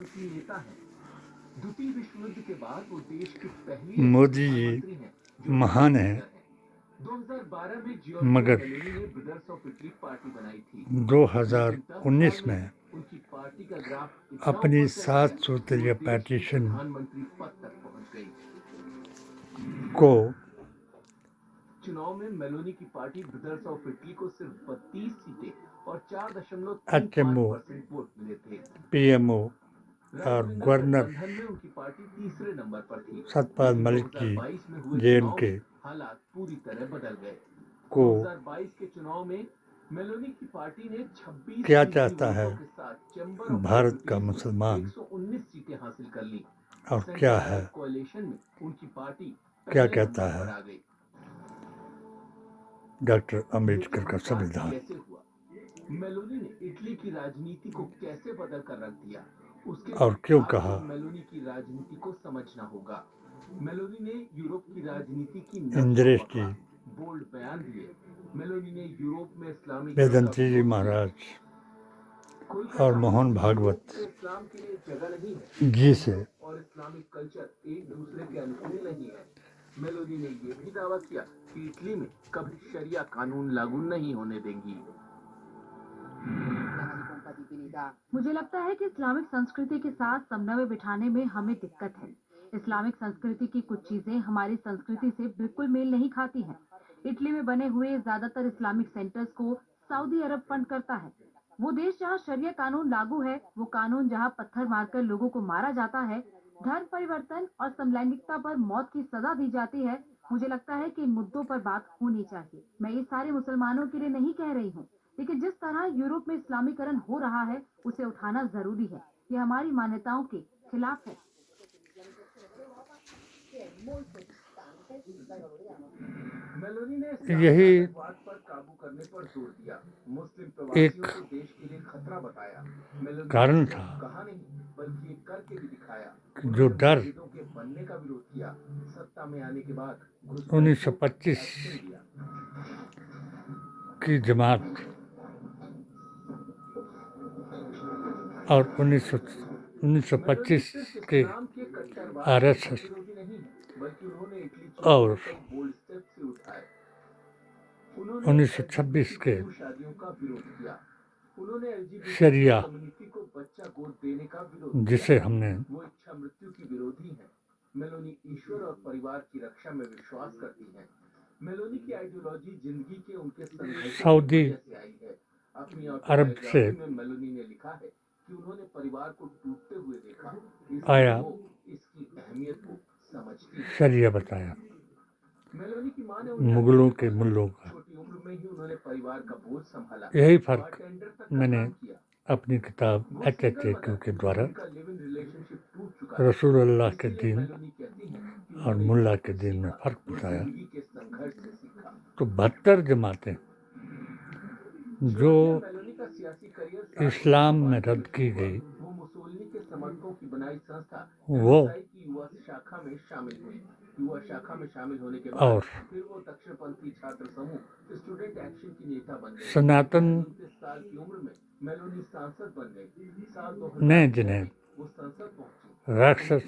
की नेता है। द्वितीय विश्व युद्ध के बाद वो देश के पहले मोदी जी प्रधानमंत्री हैं जो महान है, 2012 में जियोर्जिया मगर मेलोनी ने ब्रदर्स ऑफ इटली पार्टी बनाई थी। 2019 में उनकी पार्टी का ग्राफ इतना अपनी ऊपर चला गया 7 कि सूत्रीय वो देश की पैटिशन प्रधानमंत्री पद तक पहुंच गई। को चुनाव में मेलोनी की पार्टी ब्रदर्स ऑफ इटली को सिर्फ 32 सीटें और 4.35% वोट मिले थे। पीएमओ और गवर्नर गठबंधन में उनकी पार्टी तीसरे नंबर पर थी। सतपाल मलिक की 2022 में हुए जेएन चुनाव के में हालात पूरी तरह बदल गए। को 2022 के चुनाव में मेलोनी की पार्टी ने 26 क्या फीसदी चाहता है वोटों के साथ चैम्बर ऑफ भारत का डेप्यूटीज मुसलमान 119 सीटें हासिल कर ली और क्या है, कोalition में उनकी पार्टी क्या पहले कहता नंबर है पर आ गई। डॉक्टर अंबेडकर का संविधान। कैसे हुआ? मेलोनी ने इटली की राजनीति को कैसे बदल कर रख दिया, उसके और क्यों आपको कहा मेलोनी की राजनीति को समझना होगा। मेलोनी ने यूरोप की राजनीति की इंद्रेश जी, बोल्ड बयान दिए। मेलोनी ने यूरोप में इस्लामी वेदंती जी महाराज और मोहन भागवत इस्लाम के लिए जगह नहीं है जी से और इस्लामिक कल्चर एक दूसरे के अनुकूल नहीं है। मेलोनी ने यह भी दावा किया कि इटली में कभी शरिया कानून लागू नहीं होने देंगी। मुझे लगता है कि इस्लामिक संस्कृति के साथ समन्वय बिठाने में हमें दिक्कत है। इस्लामिक संस्कृति की कुछ चीजें हमारी संस्कृति से बिल्कुल मेल नहीं खाती हैं। इटली में बने हुए ज्यादातर इस्लामिक सेंटर्स को सऊदी अरब फंड करता है। वो देश जहां शरिया कानून लागू है, वो कानून जहां पत्थर मारकर लोगों को मारा जाता है, धर्म परिवर्तन और समलैंगिकता पर मौत की सजा दी जाती है। मुझे लगता है कि इन मुद्दों पर बात होनी चाहिए। मैं ये सारे मुसलमानों के लिए नहीं कह रही हूँ, लेकिन जिस तरह यूरोप में इस्लामीकरण हो रहा है उसे उठाना जरूरी है। ये हमारी मान्यताओं के खिलाफ है। यही पर काबू करने पर जोर दिया। मुस्लिम एक को देश के लिए खतरा बताया। कारण था कहा नहीं बल्कि करके भी दिखाया। जो डर के बनने का विरोध किया। सत्ता में आने के बाद 1925 की जमात और 1925 के आरएसएस और 1926 के शरिया जिसे हमने वो इच्छा मृत्यु की विरोधी है। मेलोनी ईश्वर और परिवार की रक्षा में विश्वास करती है। मेलोनी की आइडियोलॉजी जिंदगी के उनके सऊदी से आई है। अपनी अरब से मेलोनी ने लिखा है कि उन्होंने परिवार को टूटते हुए देखा, आया, इसकी अहमियत को समझती है। शरिया बताया। मेलोनी की मां ने मुगलों के मुल्लों का छोटी उम्र में ही उन्होंने परिवार का बोझ संभाला। यही फर्क मैंने अपनी किताब HHAQ के द्वारा रसूलुल्लाह के दिन और मुल्ला के दिन में फ़र्क बताया। तो 72 जमातें जो इस्लाम में रद्द की गई, वो और सनातन ने जिन्हें राक्षस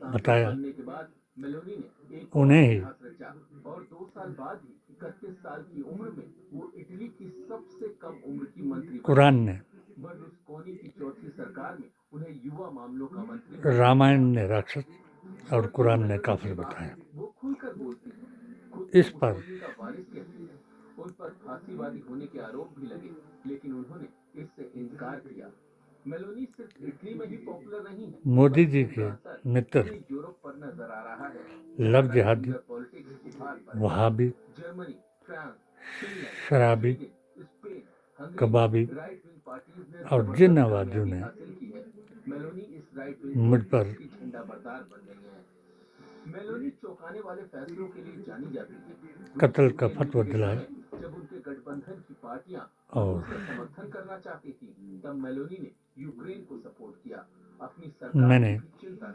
बताया, उन्हें ही और 2 साल बाद ही 31 साल की उम्र में वो इटली की सबसे कम उम्र की मंत्री कुरान ने, बर्लुस्कोनी की चौथी सरकार में उन्हें युवा मामलों का मंत्री, रामायण ने राक्षस और कुरान ने काफिर बताया। वो खुलकर बोलती है। इस पर उन पर फांसीवादी होने के आरोप भी लगे, लेकिन उन्होंने इससे इनकार किया। मेलोनी सिर्फ इटली में ही पॉपुलर नहीं है, मोदी जी के मित्र यूरोप पर नजर आ रहा है। लव जिहादी, वहाबी, जर्मनी, फ्रांस, शराबी, कबाबी और जिन आवादियों ने मुझ पर मेलोनी चौंकाने वाले फैसलों के लिए जानी जाती है। कत्ल का फतवा दिलाया जब उनके गठबंधन की पार्टियां और समर्थन करना चाहती थी, तब मेलोनी ने यूक्रेन को सपोर्ट किया। अपनी सरकार मैंने चिंता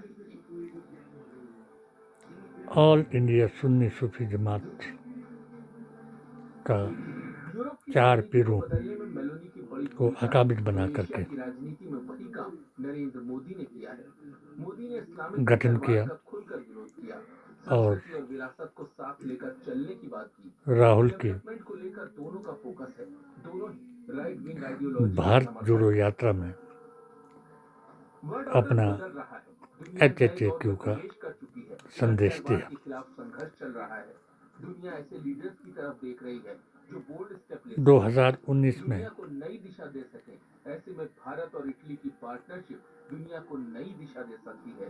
ऑल इंडिया सुन्नी सूफी जमात का 4 पीरों बड़ी को अकाबिर बना करके एशिया की राजनीति में वही काम नरेंद्र मोदी ने किया है। मोदी ने इस्लामिक गठन किया का खुलकर विरोध किया, और संस्कृति और विरासत को साथ लेकर चलने की बात की। राहुल की डेवलपमेंट को लेकर दोनों का फोकस है, दोनों ही राइट विंग आइडियोलॉजी भारत जोड़ो यात्रा में अपना HHAQ का संदेश दिया। के खिलाफ संघर्ष चल रहा है। दुनिया ऐसे लीडर्स की तरफ देख रही है जो बोल्ड स्टेप ले 2019 में दुनिया को नई दिशा दे सके। ऐसे में भारत और इटली की पार्टनरशिप दुनिया को नई दिशा दे सकती है।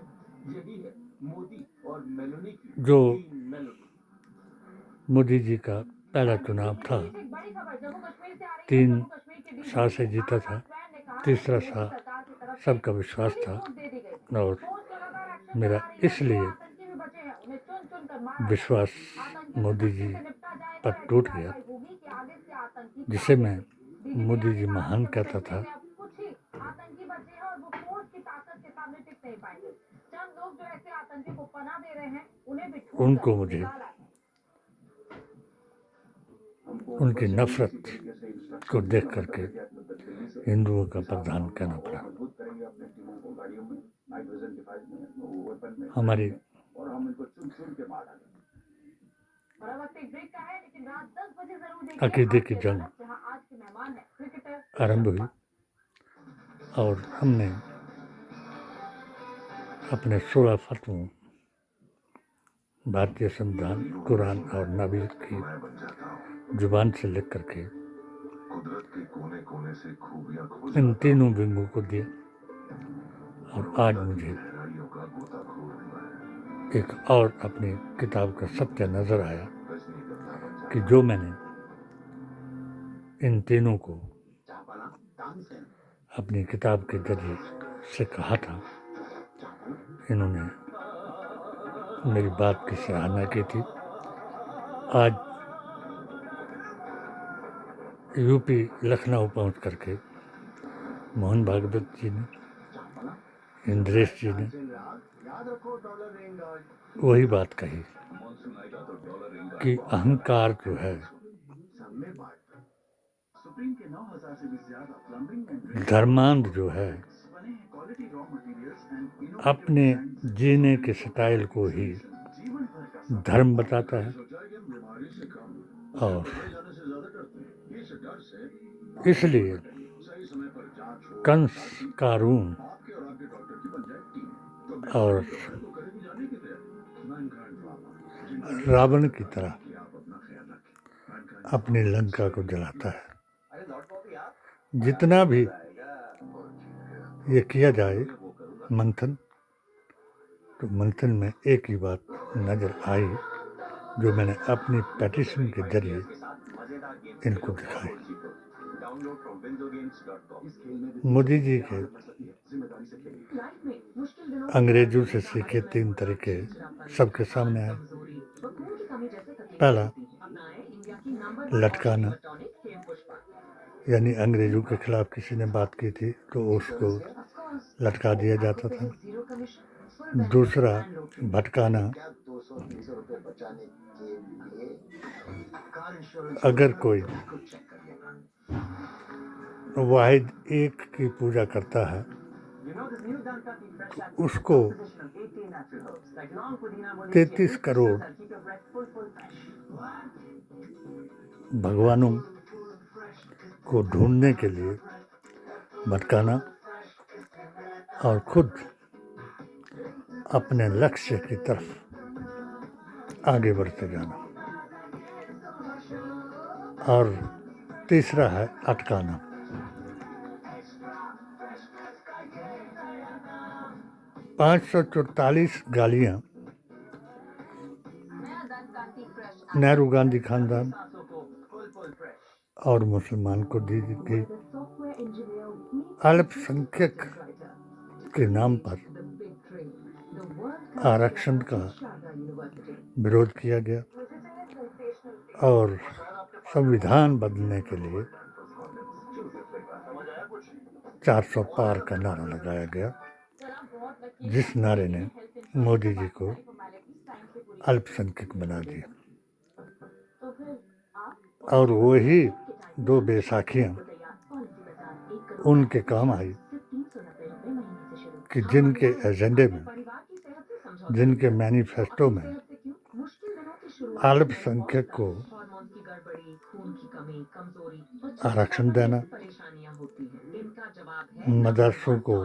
यही है मोदी और मेलोनी की जो टीम मेलोनी। मोदी जी का पहला चुनाव था, 3 साल से जीता था, तीसरा साल सबका विश्वास था और मेरा इसलिए विश्वास मोदी जी पर टूट गया, जिसे मैं मोदी जी महान कहता था। उनको मुझे उनकी नफरत को देख करके हिंदुओं का प्रधान कहना पड़ा। हमारी अकीदे की जंग आरंभ हुई और हमने अपने 16 फतवों, भारतीय संविधान, कुरान और नबी की जुबान से लिख करके इन तीनों विंगों को दिए। और आज मुझे एक और अपनी किताब का सत्य नजर आया कि जो मैंने इन तीनों को अपनी किताब के जरिए से कहा था, इन्होंने मेरी बात की सराहना की थी। आज यूपी लखनऊ पहुंच करके मोहन भागवत जी ने, इंद्रेश जी ने वही बात कही कि अहंकार जो है, धर्मांध जो है, अपने जीने के स्टाइल को ही धर्म बताता है और इसलिए कंस, कारून और रावण की तरह अपनी लंका को जलाता है। जितना भी ये किया जाए मंथन, तो मंथन में एक ही बात नजर आई जो मैंने अपनी पेटिशन के जरिए इनको दिखाई। मोदी जी के अंग्रेजों से सीखे 3 तरीके सबके सामने आए। पहला, लटकाना, यानी अंग्रेजों के खिलाफ किसी ने बात की थी तो उसको लटका दिया जाता था। दूसरा, भटकाना, अगर कोई वाहिद एक की पूजा करता है तो उसको 33 करोड़ भगवानों को ढूंढने के लिए भटकाना और खुद अपने लक्ष्य की तरफ आगे बढ़ते जाना। और तीसरा है अटकाना। 544 गालियां नेहरू गांधी खानदान और मुसलमान को दी गई। अल्पसंख्यक के नाम पर आरक्षण का विरोध किया गया और संविधान बदलने के लिए 400 पार का नारा लगाया गया, जिस नारे ने मोदी जी को अल्पसंख्यक बना दिया। और वही 2 बैसाखियां उनके काम आई कि जिनके एजेंडे में, जिनके मैनिफेस्टो में अल्पसंख्यक को आरक्षण देना, मदरसों को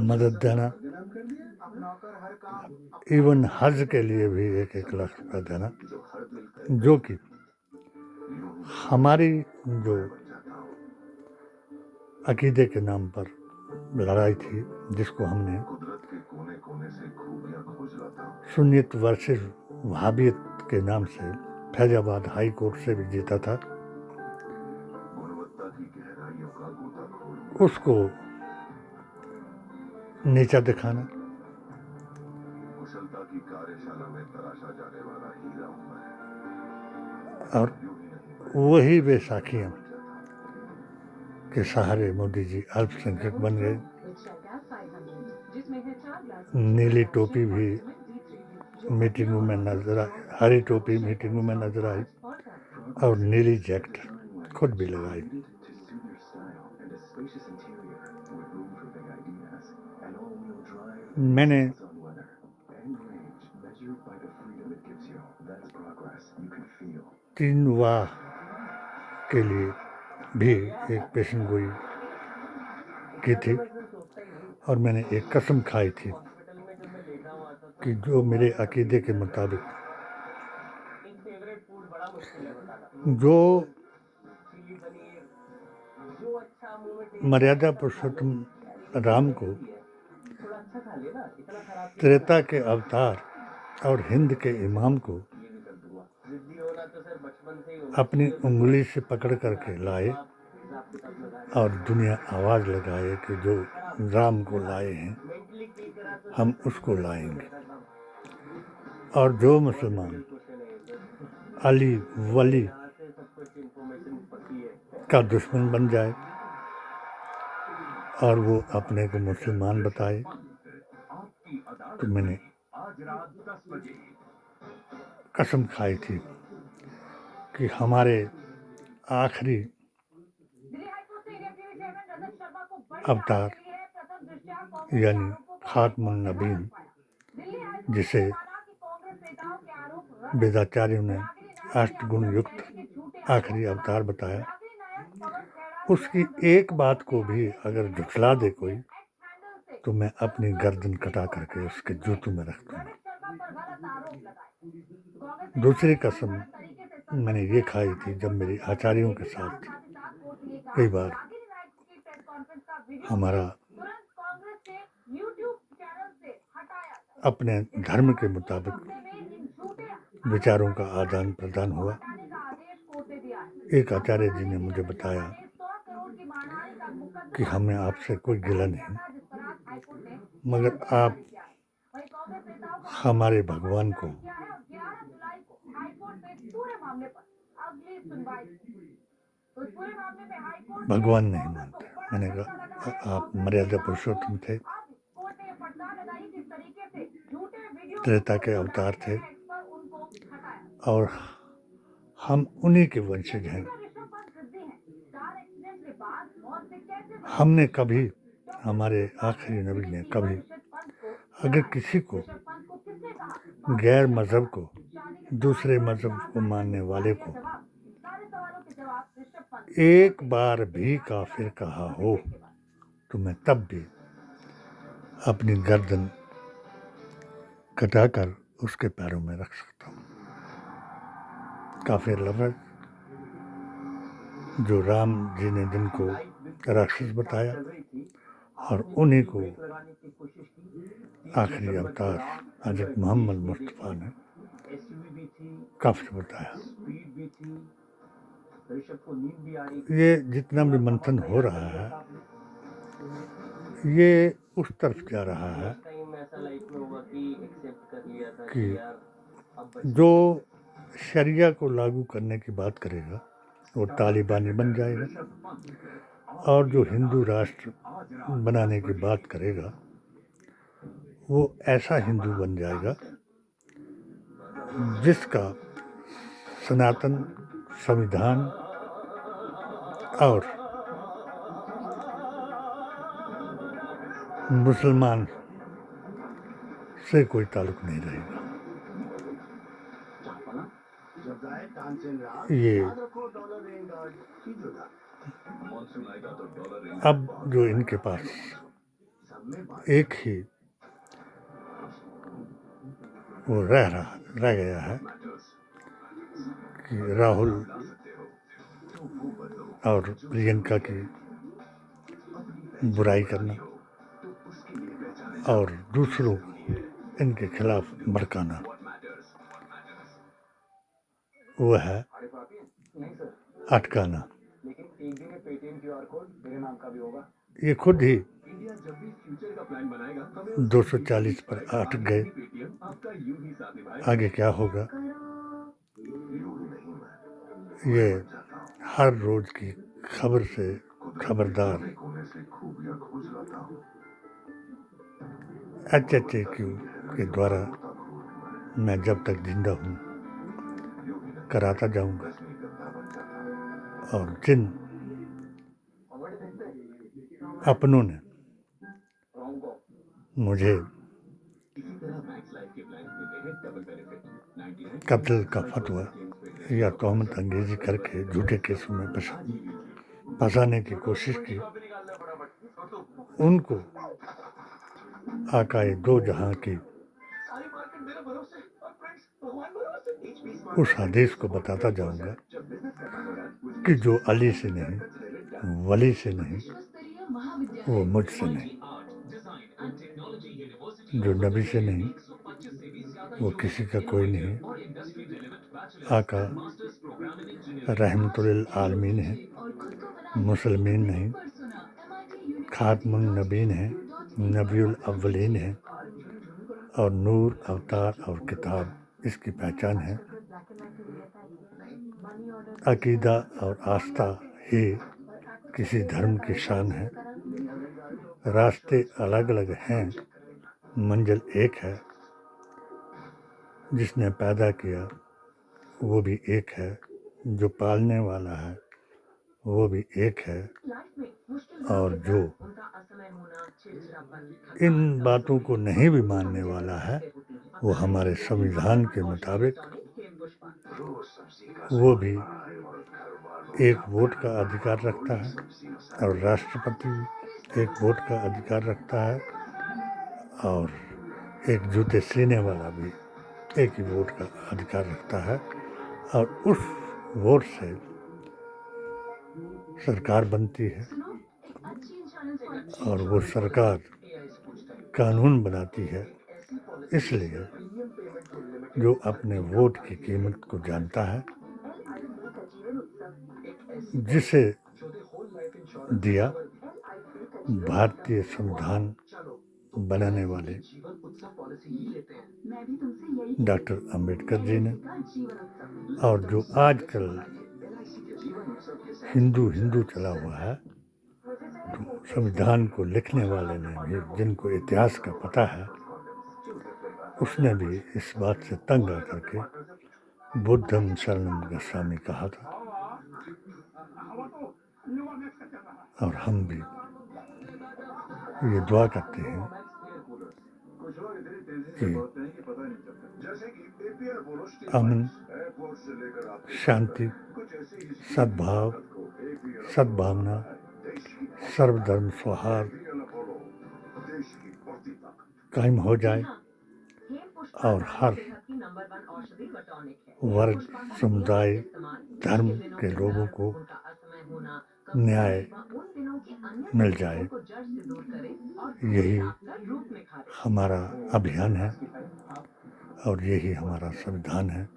मदद देना, इवन हज के लिए भी 1-1 लाख रुपया देना, जो कि हमारी जो अकीदे के नाम पर लड़ाई थी, जिसको हमने सुन्नियत वर्सेस वहाबियत के नाम से फैजाबाद हाई कोर्ट से भी जीता था, उसको नीचा दिखाना और वही वे साखियाँ के सहारे मोदी जी अल्पसंख्यक बन गए। नीली टोपी भी मीटिंगों में नजर आई, हरी टोपी मीटिंगों में नजर आई और नीली जैकेट खुद भी लगाई। मैंने 3 वाह के लिए भी एक पेशन गोई की थी और मैंने एक कसम खाई थी कि जो मेरे अकीदे के मुताबिक जो मर्यादा पुरुषोत्तम राम को त्रेता के अवतार और हिंद के इमाम को अपनी उंगली से पकड़ करके लाए और दुनिया आवाज़ लगाए कि जो राम को लाए हैं हम उसको लाएंगे, और जो मुसलमान अली वली का दुश्मन बन जाए और वो अपने को मुसलमान बताए, तो मैंने कसम खाई थी कि हमारे आखिरी अवतार यानी खातमुन नबीन, जिसे वेदाचार्यों ने अष्टगुण युक्त आखिरी अवतार बताया, उसकी एक बात को भी अगर झुठला दे कोई तो मैं अपनी गर्दन कटा करके उसके जूतों में रख दूंगा। दूसरी कसम मैंने ये खाई थी जब मेरे आचार्यों के साथ कई बार हमारा अपने धर्म के मुताबिक विचारों का आदान प्रदान हुआ। एक आचार्य जी ने मुझे बताया कि हमें आपसे कोई गिला नहीं, मगर आप हमारे भगवान को भगवान नहीं मानते। मैंने कहा आप मर्यादा पुरुषोत्तम थे, त्रेता के अवतार थे और हम उन्हीं के वंशज हैं। हमने कभी, हमारे आखिरी नबी ने कभी अगर किसी को गैर मजहब को, दूसरे मजहब को मानने वाले को एक बार भी काफिर कहा हो तो मैं तब भी अपनी गर्दन कटाकर उसके पैरों में रख सकता हूँ। काफिर लफ्ज़ जो राम जी ने जिनको राक्षस बताया और उन्हीं को आखिरी अवतार हज़रत मोहम्मद मुस्तफ़ा ने काफिर बताया। ये जितना भी मंथन हो रहा है ये उस तरफ जा रहा है कि जो शरिया को लागू करने की बात करेगा वो तालिबानी बन जाएगा और जो हिंदू राष्ट्र बनाने की बात करेगा वो ऐसा हिंदू बन जाएगा जिसका सनातन संविधान और मुसलमान से कोई ताल्लुक नहीं रहेगा। ये अब जो इनके पास एक ही वो रह गया है कि राहुल और प्रियंका की बुराई करना और दूसरों को इनके खिलाफ भड़काना, वो है अटकाना। ये खुद ही 240 पर अटक गए। आगे क्या होगा ये हर रोज की खबर से खबरदार HHAQ के द्वारा मैं जब तक जिंदा हूँ कराता जाऊंगा। और जिन अपनों ने मुझे कत्ल का फतवा या तोहमत अंगेजी करके झूठे केसों में फंसाने की कोशिश की, उनको आकाए दो जहां की उस हदीस को बताता जाऊंगा कि जो अली से नहीं, वली से नहीं, वो मुझसे नहीं, जो नबी से नहीं, वो किसी का कोई नहीं। आका रहमतुल आलमीन है, मुसलमीन नहीं, खातमुन नबीन है, नबीउल अव्वलीन है और नूर अवतार और किताब इसकी पहचान है। अकीदा और आस्था ही किसी धर्म की शान है। रास्ते अलग अलग हैं, मंजिल एक है। जिसने पैदा किया वो भी एक है, जो पालने वाला है वो भी एक है, और जो इन बातों को नहीं भी मानने वाला है वो हमारे संविधान के मुताबिक वो भी एक वोट का अधिकार रखता है और राष्ट्रपति एक वोट का अधिकार रखता है और एक जूते सीने वाला भी एक ही वोट का अधिकार रखता है। और उस वोट से सरकार बनती है और वो सरकार कानून बनाती है। इसलिए जो अपने वोट की कीमत को जानता है, जिसे दिया भारतीय संविधान बनाने वाले डॉक्टर अंबेडकर जी ने, और जो आजकल हिंदू चला हुआ है, तो संविधान को लिखने वाले ने भी, जिनको इतिहास का पता है, उसने भी इस बात से तंग आकर के बुद्धम शरणम गच्छामि कहा था। और हम भी ये दुआ करते हैं कि अमन, शांति, सद्भाव, सद्भावना, सर्वधर्म सौहार्द कायम हो जाए और हर वर्ग, समुदाय, धर्म के लोगों को न्याय मिल जाए। यही हमारा अभियान है और यही हमारा संविधान है,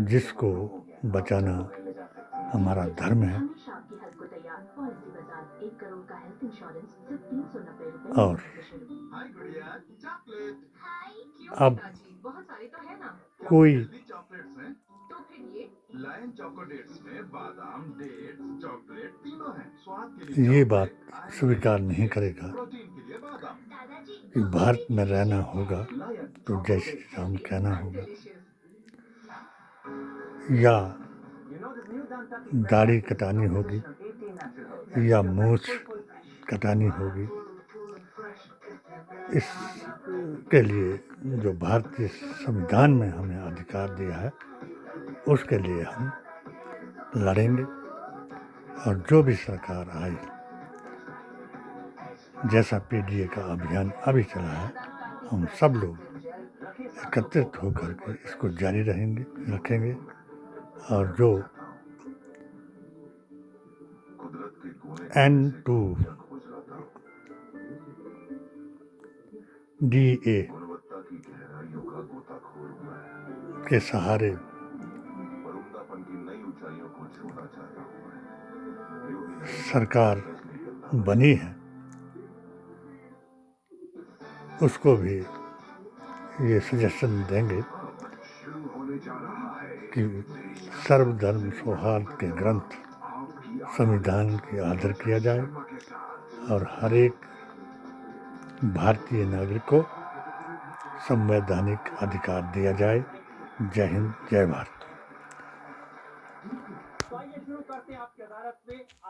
जिसको बचाना हमारा धर्म है। और अब कोई ये बात स्वीकार नहीं करेगा कि भारत में रहना होगा तो जय श्री राम कहना होगा, या दाढ़ी कटानी होगी या मूछ कटानी होगी, इसके लिए जो भारतीय संविधान में हमें अधिकार दिया है उसके लिए हम लड़ेंगे। और जो भी सरकार आई, जैसा पीडीए का अभियान अभी चला है, हम सब लोग एकत्रित होकर के इसको जारी रखेंगे और जो N2DA के सहारे सरकार बनी है, उसको भी ये सजेशन देंगे कि सर्वधर्म सौहार्द के ग्रंथ संविधान की आदर किया जाए और हर एक भारतीय नागरिक को संवैधानिक अधिकार दिया जाए। जय हिंद, जय भारत।